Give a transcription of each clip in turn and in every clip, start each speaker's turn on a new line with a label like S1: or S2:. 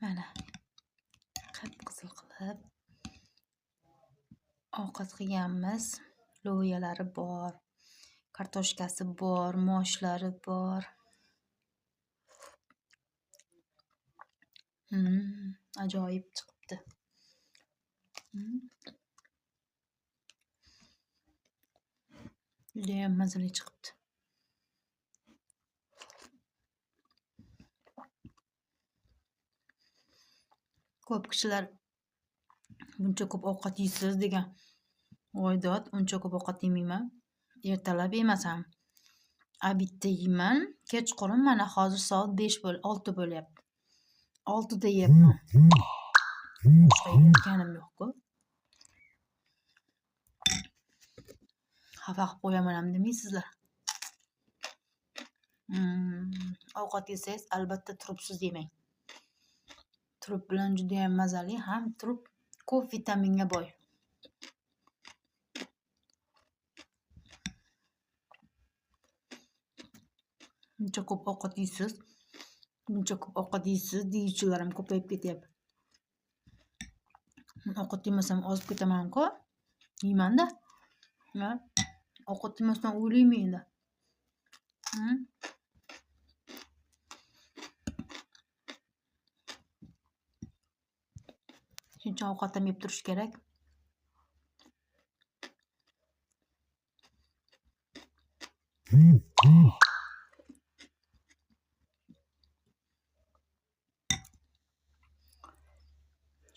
S1: Mana qip-qizil qilib ovqat qilganmiz. Loviyalari bor, kartoshkasi bor, moshlari bor. Ajoyib chiqibdi. Judayam mazali chiqibdi. Ko'p kishilar buncha ko'p ovqat yeysiz degan. Voydod, uncha ko'p ovqat yemayman. Ertalab yemasam, obedda yeyman. Kechqurun mana hozir soat 6 bo'lyapti. 6 da yeyapman. Boshqa yeyotganim yo'q-ku. Xafa qilib qo'yaman ham demaysizlar. Ovqat yesangiz albatta turibsiz yemang. Turib bilan juda ham mazali, ham turib ko'p vitaminga boy. Buncha ko'p ovqat yeysiz, deyuvchilarim ko'payib ketyapti. Ovqat yemasam ozib ketaman-ku. Yeymanda. Ovqat yemasdan o'ylayman-da. Shuncha ovqat ham yeb turish kerak.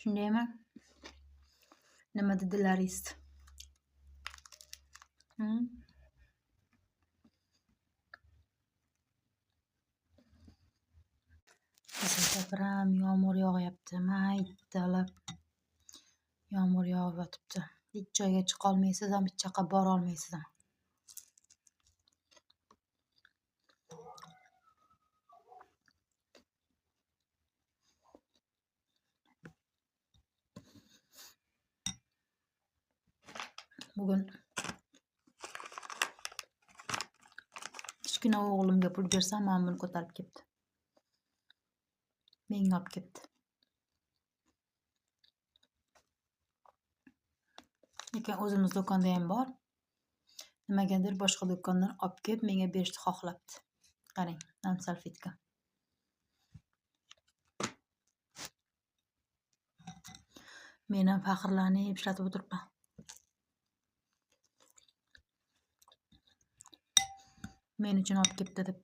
S1: Shundaymi? Nima dedilaringiz? Bizda biram yomg'ir yog'yapti. Maydalab yomg'ir yog'ib yotibdi. Hech joyga chiqa olmaysiz ham, hech yoqqa bora olmaysiz ham. Bugun kichkina o'g'limga pul bersam, mana buni ko'tarib ketdi. Menga olib ketdi. Lekin o'zimiz do'konda ham bor. Nimagadir boshqa do'kondan olib kelib menga berishni xohlabdi. Qarang, nam salfetka. Men ham faxrlanib ishlatib o'tiribman. Men uchun olib ketdi deb.